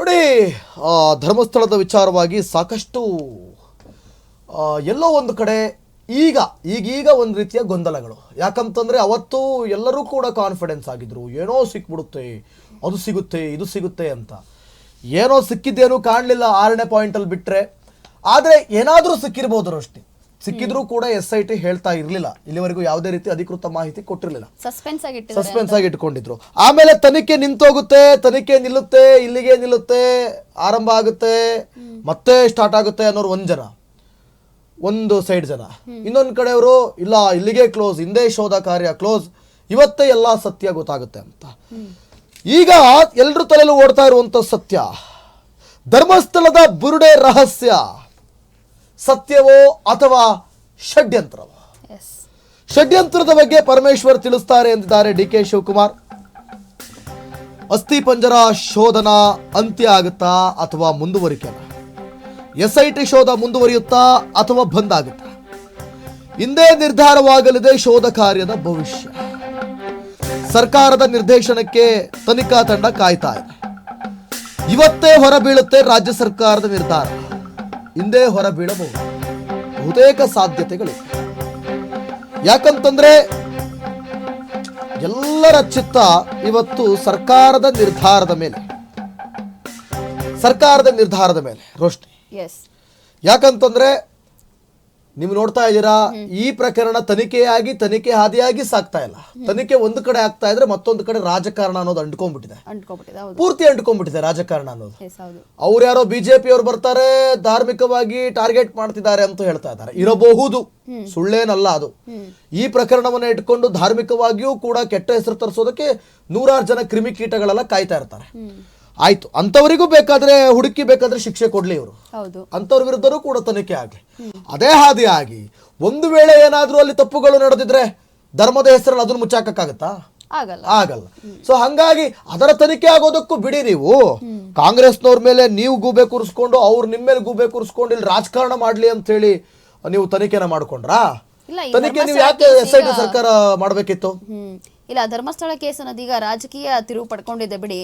ನೋಡಿ, ಧರ್ಮಸ್ಥಳದ ವಿಚಾರವಾಗಿ ಸಾಕಷ್ಟು ಎಲ್ಲೋ ಒಂದು ಕಡೆ ಈಗೀಗ ಒಂದು ರೀತಿಯ ಗೊಂದಲಗಳು. ಯಾಕಂತಂದರೆ ಅವತ್ತು ಎಲ್ಲರೂ ಕೂಡ ಕಾನ್ಫಿಡೆನ್ಸ್ ಆಗಿದ್ರು, ಏನೋ ಸಿಕ್ಬಿಡುತ್ತೆ, ಅದು ಸಿಗುತ್ತೆ, ಇದು ಸಿಗುತ್ತೆ ಅಂತ. ಏನೋ ಸಿಕ್ಕಿದ್ದೇನೂ ಕಾಣಲಿಲ್ಲ 6ನೇ ಪಾಯಿಂಟಲ್ಲಿ ಬಿಟ್ಟರೆ. ಆದರೆ ಏನಾದರೂ ಸಿಕ್ಕಿರ್ಬೋದು ಅಷ್ಟೇ. ಸಿಕ್ಕಿದ್ರೂ ಕೂಡ SIT ಹೇಳ್ತಾ ಇರಲಿಲ್ಲ, ಇಲ್ಲಿವರೆಗೂ ಯಾವುದೇ ರೀತಿ ಅಧಿಕೃತ ಮಾಹಿತಿ ಕೊಟ್ಟಿರಲಿಲ್ಲ, ಸಸ್ಪೆನ್ಸ್ ಆಗಿ ಇಟ್ಕೊಂಡಿದ್ರು. ಆಮೇಲೆ ತನಿಖೆ ನಿಂತೋಗುತ್ತೆ, ತನಿಖೆ ನಿಲ್ಲುತ್ತೆ, ಇಲ್ಲಿಗೆ ನಿಲ್ಲುತ್ತೆ, ಆರಂಭ ಆಗುತ್ತೆ, ಮತ್ತೆ ಸ್ಟಾರ್ಟ್ ಆಗುತ್ತೆ ಅನ್ನೋರು ಒಂದು ಸೈಡ್ ಜನ. ಇನ್ನೊಂದು ಕಡೆಯವರು ಇಲ್ಲ, ಇಲ್ಲಿಗೆ ಕ್ಲೋಸ್, ಹಿಂದೆ ಶೋಧ ಕಾರ್ಯ ಕ್ಲೋಸ್, ಇವತ್ತೇ ಎಲ್ಲ ಸತ್ಯ ಗೊತ್ತಾಗುತ್ತೆ ಅಂತ. ಈಗ ಎಲ್ಲರ ತಲೆಯಲ್ಲೂ ಓಡ್ತಾ ಇರುವಂತ ಸತ್ಯ, ಧರ್ಮಸ್ಥಳದ ಬುರುಡೆ ರಹಸ್ಯ ಸತ್ಯವೋ ಅಥವಾ ಷಡ್ಯಂತ್ರವೋ? ಷಡ್ಯಂತ್ರದ ಬಗ್ಗೆ ಪರಮೇಶ್ವರ್ ತಿಳಿಸ್ತಾರೆ ಎಂದಿದ್ದಾರೆ DK ಶಿವಕುಮಾರ್. ಅಸ್ಥಿ ಪಂಜರ ಶೋಧನ ಅಂತ್ಯ ಆಗುತ್ತಾ ಅಥವಾ ಮುಂದುವರಿಕೆನಾ? SIT ಶೋಧ ಮುಂದುವರಿಯುತ್ತಾ ಅಥವಾ ಬಂದ್ ಆಗುತ್ತಾ? ಹಿಂದೆ ನಿರ್ಧಾರವಾಗಲಿದೆ ಶೋಧ ಕಾರ್ಯದ ಭವಿಷ್ಯ. ಸರ್ಕಾರದ ನಿರ್ದೇಶನಕ್ಕೆ ತನಿಖಾ ತಂಡ ಕಾಯ್ತಾ ಇದೆ. ಇವತ್ತೇ ಹೊರಬೀಳುತ್ತೆ ರಾಜ್ಯ ಸರ್ಕಾರದ ನಿರ್ಧಾರ. ಹಿಂದೆ ಹೊರಬೀಳಬಹುದು, ಬಹುತೇಕ ಸಾಧ್ಯತೆಗಳಿವೆ. ಯಾಕಂತಂದ್ರೆ ಎಲ್ಲರ ಚಿತ್ತ ಇವತ್ತು ಸರ್ಕಾರದ ನಿರ್ಧಾರದ ಮೇಲೆ ರೋಶ್ನಿ. ಯಾಕಂತಂದ್ರೆ ನೀವು ನೋಡ್ತಾ ಇದ್ದೀರಾ, ಈ ಪ್ರಕರಣ ತನಿಖೆ ಹಾದಿಯಾಗಿ ಸಾಕ್ತಾ ಇಲ್ಲ. ತನಿಖೆ ಒಂದು ಕಡೆ ಆಗ್ತಾ ಇದ್ರೆ ಮತ್ತೊಂದು ಕಡೆ ರಾಜಕಾರಣ ಅನ್ನೋದು ಅಂಟ್ಕೊಂಡ್ಬಿಟ್ಟಿದೆ, ಪೂರ್ತಿ ಅಂಟ್ಕೊಂಡ್ಬಿಟ್ಟಿದೆ ರಾಜಕಾರಣ ಅನ್ನೋದು. ಅವ್ರು ಯಾರೋ BJP ಅವ್ರು ಬರ್ತಾರೆ, ಧಾರ್ಮಿಕವಾಗಿ ಟಾರ್ಗೆಟ್ ಮಾಡ್ತಿದ್ದಾರೆ ಅಂತ ಹೇಳ್ತಾ ಇದ್ದಾರೆ. ಇರಬಹುದು, ಸುಳ್ಳೇನಲ್ಲ ಅದು. ಈ ಪ್ರಕರಣವನ್ನ ಇಟ್ಕೊಂಡು ಧಾರ್ಮಿಕವಾಗಿಯೂ ಕೂಡ ಕೆಟ್ಟ ಹೆಸರು ತರಿಸೋದಕ್ಕೆ 100 ಜನ ಕ್ರಿಮಿಕೀಟಗಳೆಲ್ಲ ಕಾಯ್ತಾ ಇರ್ತಾರೆ. ಆಯ್ತು, ಅಂತವರಿಗೂ ಬೇಕಾದ್ರೆ ಶಿಕ್ಷೆ ಕೊಡ್ಲಿ ಇವರು, ಅಂತವ್ರ ವಿರುದ್ಧನೂ ಕೂಡ ತನಿಖೆ ಆಗ್ಲಿ. ಅದೇ ಹಾದಿಯಾಗಿ ಒಂದು ವೇಳೆ ಏನಾದ್ರೂ ಅಲ್ಲಿ ತಪ್ಪುಗಳು ನಡೆದಿದ್ರೆ ಧರ್ಮದ ಹೆಸರಲ್ಲಿ ಅದನ್ನು ಮುಚ್ಚಾಕಕ್ಕಾಗತ್ತಾ? ಆಗಲ್ಲ. ಸೊ ಹಂಗಾಗಿ ಅದರ ತನಿಖೆ ಆಗೋದಕ್ಕೂ ಬಿಡಿ. ನೀವು ಕಾಂಗ್ರೆಸ್ನವ್ರ ಮೇಲೆ ನೀವು ಗೂಬೆ ಕೂರಿಸ್ಕೊಂಡು, ಅವ್ರು ನಿಮ್ಮ ಮೇಲೆ ಗೂಬೆ ಕೂರಿಸ್ಕೊಂಡು ಇಲ್ಲಿ ರಾಜಕಾರಣ ಮಾಡ್ಲಿ ಅಂತ ಹೇಳಿ ನೀವು ತನಿಖೆನ ಮಾಡ್ಕೊಂಡ್ರಾ? ತನಿಖೆ ನೀವು ಯಾಕೆ SIT ಸರ್ಕಾರ ಮಾಡ್ಬೇಕಿತ್ತು? ಇಲ್ಲ, ಧರ್ಮಸ್ಥಳ ಕೇಸ್ ಅನ್ನೋದೀಗ ರಾಜಕೀಯ ತಿರುವು ಪಡ್ಕೊಂಡಿದೆ ಬಿಡಿ.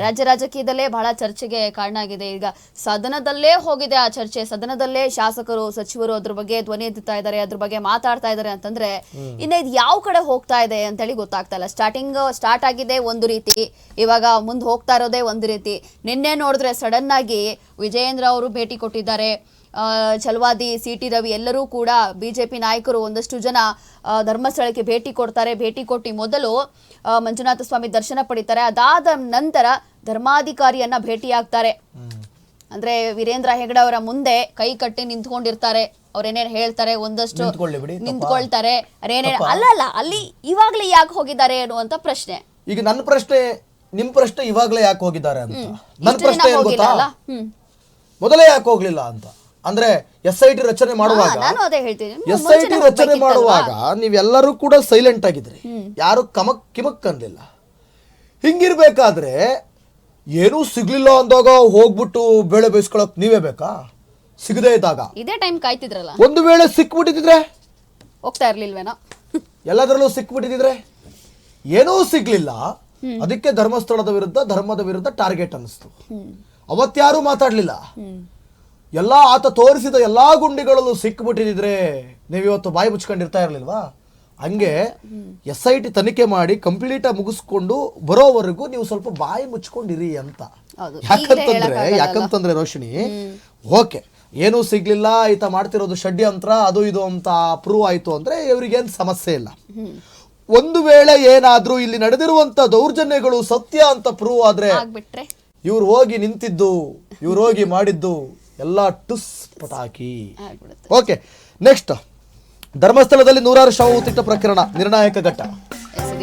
ರಾಜ್ಯ ರಾಜಕೀಯದಲ್ಲೇ ಬಹಳ ಚರ್ಚೆಗೆ ಕಾರಣ ಆಗಿದೆ. ಈಗ ಸದನದಲ್ಲೇ ಹೋಗಿದೆ ಆ ಚರ್ಚೆ, ಸದನದಲ್ಲೇ ಶಾಸಕರು ಸಚಿವರು ಅದ್ರ ಬಗ್ಗೆ ಧ್ವನಿ ಎತ್ತುತ್ತಾ ಇದ್ದಾರೆ, ಅದ್ರ ಬಗ್ಗೆ ಮಾತಾಡ್ತಾ ಇದ್ದಾರೆ ಅಂತಂದ್ರೆ ಇನ್ನ ಇದು ಯಾವ ಕಡೆ ಹೋಗ್ತಾ ಇದೆ ಅಂತ ಹೇಳಿ ಗೊತ್ತಾಗ್ತಾ ಇಲ್ಲ. ಸ್ಟಾರ್ಟ್ ಆಗಿದೆ ಒಂದು ರೀತಿ, ಇವಾಗ ಮುಂದೆ ಹೋಗ್ತಾ ಇರೋದೇ ಒಂದು ರೀತಿ. ನಿನ್ನೆ ನೋಡಿದ್ರೆ ಸಡನ್ ಆಗಿ ವಿಜಯೇಂದ್ರ ಅವರು ಭೇಟಿ ಕೊಟ್ಟಿದ್ದಾರೆ, ಛಲವಾದಿ CT ರವಿ ಎಲ್ಲರೂ ಕೂಡ BJP ನಾಯಕರು ಒಂದಷ್ಟು ಜನ ಧರ್ಮಸ್ಥಳಕ್ಕೆ ಭೇಟಿ ಕೊಡ್ತಾರೆ. ಭೇಟಿ ಕೊಟ್ಟು ಮೊದಲು ಮಂಜುನಾಥ ಸ್ವಾಮಿ ದರ್ಶನ ಪಡಿತಾರೆ. ಅದಾದ ನಂತರ ಧರ್ಮಾಧಿಕಾರಿಯನ್ನ ಭೇಟಿಯಾಗ್ತಾರೆ. ಅಂದ್ರೆ ವೀರೇಂದ್ರ ಹೆಗಡೆ ಅವರ ಮುಂದೆ ಕೈ ಕಟ್ಟಿ ನಿಂತ್ಕೊಂಡಿರ್ತಾರೆ. ಅವ್ರೇನೇನು ಹೇಳ್ತಾರೆ ಒಂದಷ್ಟು ನಿಂತ್ಕೊಳ್ತಾರೆ. ಅಲ್ಲ ಅಲ್ಲಿ ಇವಾಗ್ಲೇ ಯಾಕೆ ಹೋಗಿದ್ದಾರೆ ಅನ್ನುವಂತ ಪ್ರಶ್ನೆ. ಈಗ ನನ್ನ ಪ್ರಶ್ನೆ, ನಿಮ್ ಪ್ರಶ್ನೆ ಇವಾಗ್ಲೇ ಯಾಕೆ ಹೋಗಿದ್ದಾರೆ ಅಂತ. ನನ್ನ ಪ್ರಶ್ನೆ ಏನ್ ಗೊತ್ತಾ, ಮೊದಲೇ ಯಾಕೆ ಹೋಗ್ಲಿಲ್ಲ ಅಂತ. ಅಂದ್ರೆ SIT ರಚನೆ ಮಾಡುವಾಗ ನೀವೆಲ್ಲರೂ ಕೂಡ ಸೈಲೆಂಟ್ ಆಗಿದ್ರಿ, ಯಾರು ಕಿಮಕ್ ಅಂದಿಲ್ಲ. ಹಿಂಗಿರ್ಬೇಕಾದ್ರೆ ಏನೂ ಸಿಗ್ಲಿಲ್ಲ ಅಂದಾಗ ಹೋಗ್ಬಿಟ್ಟು ಬೇಳೆ ಬೇಯಿಸ್ಕೊಳಕ್ ನೀವೇ ಬೇಕಾ? ಸಿಗದೇ ಇದ್ದಾಗ ಇದೇ ಟೈಮ್ ಕಾಯ್ತಿದ್ರಲ್ಲ. ಒಂದು ವೇಳೆ ಸಿಕ್ಬಿಟ್ಟಿದ್ರೆ ಹೋಗ್ತಾ ಇರ್ಲಿಲ್ವೇನೋ, ಎಲ್ಲದರಲ್ಲೂ ಸಿಕ್ಬಿಟ್ಟಿದ್ರೆ. ಏನೂ ಸಿಗ್ಲಿಲ್ಲ, ಅದಕ್ಕೆ ಧರ್ಮದ ವಿರುದ್ಧ ಟಾರ್ಗೆಟ್ ಅನ್ನಿಸ್ತು. ಅವತ್ಯಾರು ಮಾತಾಡ್ಲಿಲ್ಲ. ಆತ ತೋರಿಸಿದ ಎಲ್ಲಾ ಗುಂಡಿಗಳಲ್ಲೂ ಸಿಕ್ಬಿಟ್ಟಿದ್ರೆ ನೀವಿವತ್ತು ಬಾಯಿ ಮುಚ್ಕೊಂಡಿರ್ತಾ ಇರ್ಲಿಲ್ವಾ? ಹಂಗೆ SIT ತನಿಖೆ ಮಾಡಿ ಕಂಪ್ಲೀಟ್ ಆಗಿ ಮುಗಿಸ್ಕೊಂಡು ಬರೋವರೆಗೂ ನೀವು ಸ್ವಲ್ಪ ಬಾಯಿ ಮುಚ್ಕೊಂಡಿರಿ ಅಂತ. ಯಾಕಂತಂದ್ರೆ ರೋಶಿನಿ, ಓಕೆ ಏನೂ ಸಿಗ್ಲಿಲ್ಲ, ಈತ ಮಾಡ್ತಿರೋದು ಷಡ್ಯಂತ್ರ ಅದು ಇದು ಅಂತ ಪ್ರೂವ್ ಆಯ್ತು ಅಂದ್ರೆ ಇವ್ರಿಗೇನು ಸಮಸ್ಯೆ ಇಲ್ಲ. ಒಂದು ವೇಳೆ ಏನಾದ್ರೂ ಇಲ್ಲಿ ನಡೆದಿರುವಂತ ದೌರ್ಜನ್ಯಗಳು ಸತ್ಯ ಅಂತ ಪ್ರೂವ್ ಆದ್ರೆ ಇವ್ರು ಹೋಗಿ ನಿಂತಿದ್ದು, ಇವ್ರು ಹೋಗಿ ಮಾಡಿದ್ದು ಎಲ್ಲ ಟುಸ್ ಪಟಾಕಿ. ಓಕೆ, ನೆಕ್ಸ್ಟ್ ಧರ್ಮಸ್ಥಳದಲ್ಲಿ 100 ಶವ ಹೂತಿಟ್ಟ ಪ್ರಕರಣ ನಿರ್ಣಾಯಕ ಘಟ್ಟ.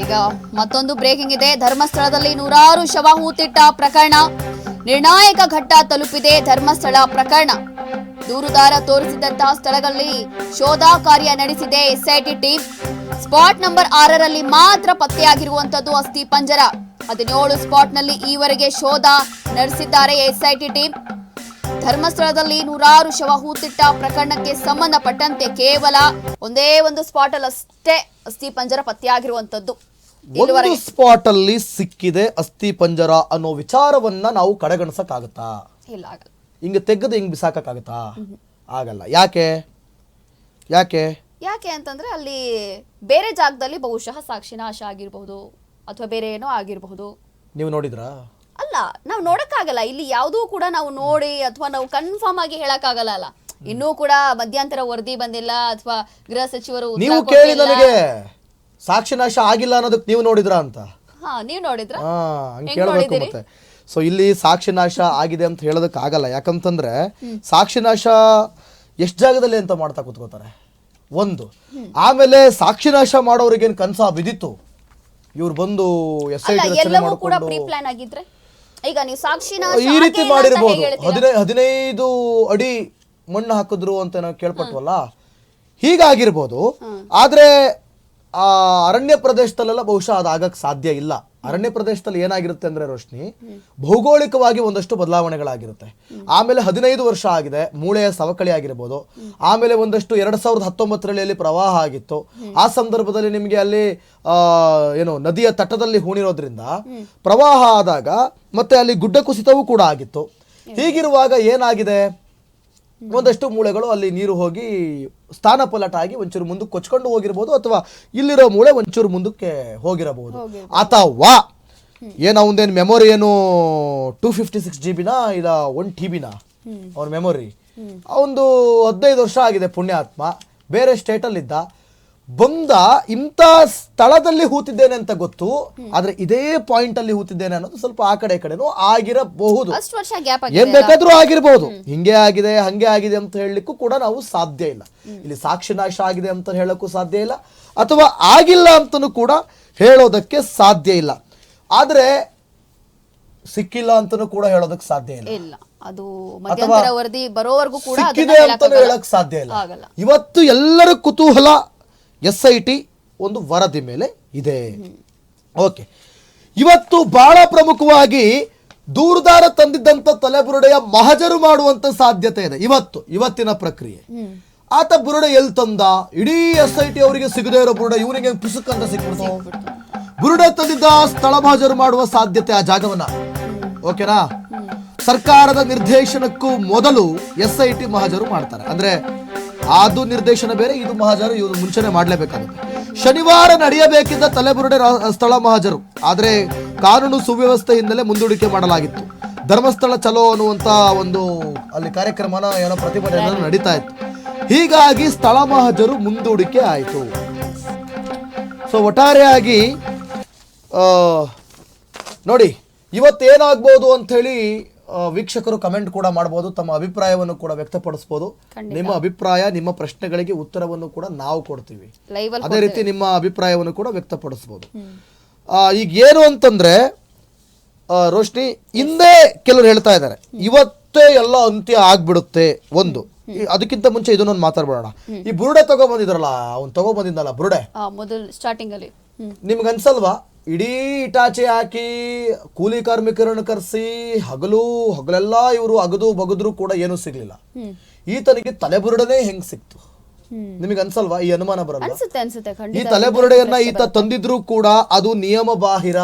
ಈಗ ಮತ್ತೊಂದು ಬ್ರೇಕಿಂಗ್ ಇದೆ. ಧರ್ಮಸ್ಥಳದಲ್ಲಿ 100 ಶವ ಹೂತಿಟ್ಟ ಪ್ರಕರಣ ನಿರ್ಣಾಯಕ ಘಟ್ಟ ತಲುಪಿದೆ. ಧರ್ಮಸ್ಥಳ ಪ್ರಕರಣ ದೂರುದಾರ ತೋರಿಸಿದಂತಹ ಸ್ಥಳಗಳಲ್ಲಿ ಶೋಧ ಕಾರ್ಯ ನಡೆಸಿದೆ SIT ಟೀಮ್. ಸ್ಪಾಟ್ ನಂಬರ್ 6ರಲ್ಲಿ ಮಾತ್ರ ಪತ್ತೆಯಾಗಿರುವಂತದ್ದು ಅಸ್ಥಿ ಪಂಜರ. 17 ಸ್ಪಾಟ್ನಲ್ಲಿ ಈವರೆಗೆ ಶೋಧ ನಡೆಸಿದ್ದಾರೆ SIT ಟೀಮ್. ಧರ್ಮಸ್ಥಳದಲ್ಲಿ 100 ಶವ ಹೂತಿಟ್ಟ ಪ್ರಕರಣಕ್ಕೆ ಸಂಬಂಧಪಟ್ಟಂತೆ ಕೇವಲ ಒಂದೇ ಒಂದು ಸ್ಪಾಟ್ ಅಲ್ಲಿ ಅಷ್ಟೇ ಅಸ್ಥಿ ಪಂಜರ ಪತ್ತೆಯಾಗಿರುವಂತದ್ದು. ಒಂದು ಸ್ಪಾಟ್ ಅಲ್ಲಿ ಸಿಕ್ಕಿದೆ ಅಸ್ಥಿ ಪಂಜರ ಅನ್ನೋ ವಿಚಾರವನ್ನ ನಾವು ಕಡೆಗಣಿಸಕ್ಕಾಗತ್ತಾ? ಇಲ್ಲ, ಆಗಲ್ಲ. ಹಿಂಗೆ ತೆಗೆದು ಹಿಂಗೆ ಬಿಸಾಕಕ್ಕಾಗತ್ತಾ? ಆಗಲ್ಲ. ಯಾಕೆ ಯಾಕೆ ಯಾಕೆ ಅಂತಂದ್ರೆ ಅಲ್ಲಿ ಬೇರೆ ಜಾಗದಲ್ಲಿ ಬಹುಶಃ ಸಾಕ್ಷಿನಾಶ ಆಗಿರಬಹುದು ಅಥವಾ ಬೇರೆ ಏನೋ ಆಗಿರಬಹುದು. ನೀವು ನೋಡಿದ್ರಾ? ಅಲ್ಲ, ನಾವು ನೋಡಕ್ಕಾಗಲ್ಲ. ಇಲ್ಲಿ ಯಾವುದೂ ಕೂಡ ನಾವು ನೋಡಿ ಅಥವಾ ನಾವು ಕನ್ಫರ್ಮ್ ಆಗಿ ಹೇಳಕ್ಕಾಗಲ್ಲ. ಅಲ್ಲ, ಇನ್ನೂ ಕೂಡ ಮಧ್ಯಂತರ ವರದಿ ಬಂದಿಲ್ಲ ಅಥವಾ ಗೃಹ ಸಚಿವರು ಉತ್ತರ ನೀವು ಕೇಳಿ ಕೊಟ್ಟಿಲ್ಲ. ನನಗೆ ಸಾಕ್ಷಿನಾಶ ಆಗಿಲ್ಲ ಅನ್ನೋದಕ್ಕೆ ನೀವು ನೋಡಿದ್ರಾ ಅಂತ. ಹಾ, ನೀವು ನೋಡಿದ್ರ? ಹಂಗೆ ಕೇಳಬೇಕು ಮತ್ತೆ. ಸೊ ಇಲ್ಲಿ ಸಾಕ್ಷಿನಾಶ ಆಗಿದೆ ಅಂತ ಹೇಳೋದಕ್ಕೆ ಆಗಲ್ಲ. ಯಾಕಂತಂದ್ರೆ ಸಾಕ್ಷಿನಾಶ ಎಷ್ಟು ಜಾಗದಲ್ಲಿ ಅಂತ ಮಾಡ್ತಾ ಕೂತ್ಕೋತಾರೆ ಒಂದು. ಆಮೇಲೆ ಸಾಕ್ಷಿನಾಶ ಮಾಡೋರಿಗೇನು ಕನ್ಸ ಬಿದ್ದಿತ್ತು ಇವ್ರು ಬಂದು ಎಲ್ಲವೂ ಕೂಡ ಪ್ರೀ ಪ್ಲಾನ್ ಆಗಿದ್ರೆ ಈಗ ನೀವು ಸಾಕ್ಷಿನಾಶ ಈ ರೀತಿ ಮಾಡಿರ್ಬೋದು. 15 ಅಡಿ ಮಣ್ಣು ಹಾಕಿದ್ರು ಅಂತ ನಾವು ಕೇಳ್ಪಟ್ವಲ್ಲ, ಹೀಗಾಗಿರ್ಬೋದು. ಆದ್ರೆ ಆ ಅರಣ್ಯ ಪ್ರದೇಶದಲ್ಲೆಲ್ಲ ಬಹುಶಃ ಅದಾಗಕ್ಕೆ ಸಾಧ್ಯ ಇಲ್ಲ. ಅರಣ್ಯ ಪ್ರದೇಶದಲ್ಲಿ ಏನಾಗಿರುತ್ತೆ ಅಂದ್ರೆ ರೋಶ್ನಿ, ಭೌಗೋಳಿಕವಾಗಿ ಒಂದಷ್ಟು ಬದಲಾವಣೆಗಳಾಗಿರುತ್ತೆ. ಆಮೇಲೆ 15 ವರ್ಷ ಆಗಿದೆ, ಮೂಳೆಯ ಸವಕಳಿ ಆಗಿರ್ಬೋದು. ಆಮೇಲೆ ಒಂದಷ್ಟು 2019ರಲ್ಲಿ ಪ್ರವಾಹ ಆಗಿತ್ತು. ಆ ಸಂದರ್ಭದಲ್ಲಿ ನಿಮಗೆ ಅಲ್ಲಿ ಏನು ನದಿಯ ತಟದಲ್ಲಿ ಹೂಣಿರೋದ್ರಿಂದ ಪ್ರವಾಹ ಆದಾಗ ಮತ್ತೆ ಅಲ್ಲಿ ಗುಡ್ಡ ಕುಸಿತವೂ ಕೂಡ ಆಗಿತ್ತು. ಹೀಗಿರುವಾಗ ಏನಾಗಿದೆ, ಒಂದಷ್ಟು ಮೂಳೆಗಳು ಅಲ್ಲಿ ನೀರು ಹೋಗಿ ಸ್ಥಾನ ಪಲಟ ಆಗಿ ಒಂಚೂರು ಮುಂದಕ್ಕೆ ಕೊಚ್ಕೊಂಡು ಹೋಗಿರ್ಬೋದು, ಅಥವಾ ಇಲ್ಲಿರೋ ಮೂಳೆ ಒಂಚೂರು ಮುಂದಕ್ಕೆ ಹೋಗಿರಬಹುದು. ಅಥವಾ ಏನೋ ಒಂದೇನು ಮೆಮೊರಿ ಏನು 256 GB ಇಲ್ಲ 1 TB ಅವ್ರ ಮೆಮೊರಿ, ಒಂದು 15 ವರ್ಷ ಆಗಿದೆ ಪುಣ್ಯಾತ್ಮ, ಬೇರೆ ಸ್ಟೇಟಲ್ಲಿದ್ದ, ಬಂದ ಇಂಥ ಸ್ಥಳದಲ್ಲಿ ಹೂತಿದ್ದೇನೆ ಅಂತ ಗೊತ್ತು, ಆದ್ರೆ ಇದೇ ಪಾಯಿಂಟ್ ಅಲ್ಲಿ ಹೂತಿದ್ದೇನೆ ಅನ್ನೋದು ಸ್ವಲ್ಪ ಆ ಕಡೆ ಕಡೆನೂ ಆಗಿರಬಹುದು. ಏನ್ ಬೇಕಾದ್ರೂ ಆಗಿರ್ಬಹುದು. ಹಿಂಗೆ ಆಗಿದೆ ಹಂಗೆ ಆಗಿದೆ ಅಂತ ಹೇಳಲಿಕ್ಕೂ ಕೂಡ ನಾವು ಸಾಧ್ಯ ಇಲ್ಲ. ಇಲ್ಲಿ ಸಾಕ್ಷಿನಾಶ ಆಗಿದೆ ಅಂತ ಹೇಳಕ್ಕೂ ಸಾಧ್ಯ ಇಲ್ಲ, ಅಥವಾ ಆಗಿಲ್ಲ ಅಂತನೂ ಕೂಡ ಹೇಳೋದಕ್ಕೆ ಸಾಧ್ಯ ಇಲ್ಲ. ಆದ್ರೆ ಸಿಕ್ಕಿಲ್ಲ ಅಂತನೂ ಕೂಡ ಹೇಳೋದಕ್ಕೆ ಸಾಧ್ಯ ಇಲ್ಲ. ಅದು ಮಧ್ಯಂತರ ವರದಿ ಬರೋವರೆಗೂ ಕೂಡ ಸಿಕ್ಕಿದೆ ಅಂತಾನೂ ಹೇಳಕ್ ಸಾಧ್ಯ ಇಲ್ಲ. ಇವತ್ತು ಎಲ್ಲರ ಕುತೂಹಲ SIT ಒಂದು ವರದಿ ಮೇಲೆ ಇದೆ. ಓಕೆ, ಇವತ್ತು ಬಹಳ ಪ್ರಮುಖವಾಗಿ ದೂರದಾರ ತಂದಿದ್ದಂತ ತಲೆಬುರುಡೆಯ ಮಹಜರು ಮಾಡುವಂತ ಸಾಧ್ಯತೆ ಇದೆ. ಇವತ್ತಿನ ಪ್ರಕ್ರಿಯೆ. ಆತ ಬುರುಡೆ ಎಲ್ಲಿ ತಂದ? ಇಡೀ SIT ಅವರಿಗೆ ಸಿಗದೇ ಇರೋ ಬುರುಡೆ ಇವನಿಗೆ ಪುಸ್ತಕ ಅಂತ ಸಿಕ್ಬಿಡ್ತು. ಬುರುಡೆ ತಂದಿದ್ದ ಸ್ಥಳ ಮಹಜರು ಮಾಡುವ ಸಾಧ್ಯತೆ, ಆ ಜಾಗವನ್ನ. ಓಕೆನಾ? ಸರ್ಕಾರದ ನಿರ್ದೇಶನಕ್ಕೂ ಮೊದಲು SIT ಮಹಜರು ಮಾಡ್ತಾರೆ. ಅಂದ್ರೆ ಅದು ನಿರ್ದೇಶನ ಬೇರೆ, ಇದು ಮಹಜರು ಇವರು ಮುಂಚೆನೆ ಮಾಡಲೇಬೇಕಾಗುತ್ತೆ. ಶನಿವಾರ ನಡೆಯಬೇಕಿದ್ದ ತಲೆಬುರುಡೆ ಸ್ಥಳ ಮಹಜರು, ಆದ್ರೆ ಕಾನೂನು ಸುವ್ಯವಸ್ಥೆ ಹಿನ್ನೆಲೆ ಮುಂದೂಡಿಕೆ ಮಾಡಲಾಗಿತ್ತು. ಧರ್ಮಸ್ಥಳ ಚಲೋ ಅನ್ನುವಂತ ಒಂದು ಅಲ್ಲಿ ಕಾರ್ಯಕ್ರಮನ ಏನೋ ಪ್ರತಿಭಟನೆ ನಡೀತಾ ಇತ್ತು. ಹೀಗಾಗಿ ಸ್ಥಳ ಮಹಜರು ಮುಂದೂಡಿಕೆ ಆಯಿತು. ಸೊ ಒಟ್ಟಾರೆಯಾಗಿ ನೋಡಿ, ಇವತ್ತೇನಾಗ್ಬೋದು ಅಂತ ಹೇಳಿ ವೀಕ್ಷಕರು ಕಮೆಂಟ್ ಕೂಡ ಮಾಡಬಹುದು, ತಮ್ಮ ಅಭಿಪ್ರಾಯವನ್ನು ಕೂಡ ವ್ಯಕ್ತಪಡಿಸಬಹುದು. ನಿಮ್ಮ ಅಭಿಪ್ರಾಯ, ನಿಮ್ಮ ಪ್ರಶ್ನೆಗಳಿಗೆ ಉತ್ತರವನ್ನು ಕೂಡ ನಾವು ಕೊಡ್ತೀವಿ. ಅದೇ ರೀತಿ ನಿಮ್ಮ ಅಭಿಪ್ರಾಯವನ್ನು ಕೂಡ ವ್ಯಕ್ತಪಡಿಸಬಹುದು. ಈಗ ಏನು ಅಂತಂದ್ರೆ ರೋಶ್ನಿ, ಹಿಂದೆ ಕೆಲವರು ಹೇಳ್ತಾ ಇದ್ದಾರೆ ಇವತ್ತೇ ಎಲ್ಲ ಅಂತ್ಯ ಆಗ್ಬಿಡುತ್ತೆ. ಒಂದು, ಅದಕ್ಕಿಂತ ಮುಂಚೆ ಇದನ್ನೊಂದು ಮಾತಾಡ್ಬಿಡೋಣ. ಈ ಬುರುಡೆ ತಗೊಬಂದಿದ್ರಲ್ಲ, ಅವ್ನು ತಗೊಬಂದಿದ್ದಲ್ಲ ಬುರುಡೆ, ಸ್ಟಾರ್ಟಿಂಗ್ ಅಲ್ಲಿ ನಿಮ್ಗೆ ಅನ್ಸಲ್ವಾ? ಇಡೀ ಇಟಾಚೆ ಹಾಕಿ ಕೂಲಿ ಕಾರ್ಮಿಕರನ್ನು ಕರೆಸಿ ಹಗಲೆಲ್ಲ ಇವರು ಅಗದು ಬಗದ್ರು ಕೂಡ ಏನೂ ಸಿಗ್ಲಿಲ್ಲ. ಈತನಿಗೆ ತಲೆಬುರುಡನೆ ಹೆಂಗ್ ಸಿಕ್ತು? ನಿಮಗೆ ಅನ್ಸಲ್ವಾ? ಈ ಅನುಮಾನ ಬರಲ್ಲ? ಈ ತಲೆಬುರುಡೆಯನ್ನ ಈತ ತಂದಿದ್ರು ಕೂಡ ಅದು ನಿಯಮ ಬಾಹಿರ,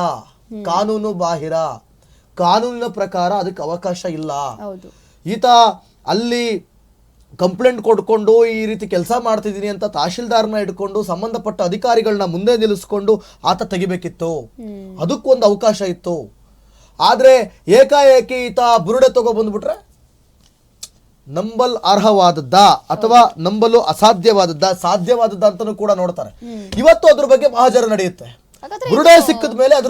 ಕಾನೂನು ಬಾಹಿರ, ಕಾನೂನಿನ ಪ್ರಕಾರ ಅದಕ್ಕೆ ಅವಕಾಶ ಇಲ್ಲ. ಈತ ಅಲ್ಲಿ ಕಂಪ್ಲೇಂಟ್ ಕೊಡ್ಕೊಂಡು ಈ ರೀತಿ ಕೆಲಸ ಮಾಡ್ತಿದ್ದೀನಿ ಅಂತ ತಹಶೀಲ್ದಾರ್ನ ಇಟ್ಕೊಂಡು ಸಂಬಂಧಪಟ್ಟ ಅಧಿಕಾರಿಗಳನ್ನ ಮುಂದೆ ನಿಲ್ಲಿಸ್ಕೊಂಡು ಆತ ತೆಗಿಬೇಕಿತ್ತು. ಅದಕ್ಕೊಂದು ಅವಕಾಶ ಇತ್ತು. ಆದ್ರೆ ಏಕಾಏಕಿ ಈತ ಬುರುಡೆ ತಗೊಬಂದ್ಬಿಟ್ರೆ ನಂಬಲ್ ಅರ್ಹವಾದದ್ದ ಅಥವಾ ನಂಬಲು ಅಸಾಧ್ಯವಾದದ್ದ, ಸಾಧ್ಯವಾದದ್ದ ಅಂತಾನೂ ಕೂಡ ನೋಡ್ತಾರೆ. ಇವತ್ತು ಅದ್ರ ಬಗ್ಗೆ ಮಹಜರು ನಡೆಯುತ್ತೆ. ಬುರುಡೆ ಸಿಕ್ಕದ ಮೇಲೆ ಅದ್ರ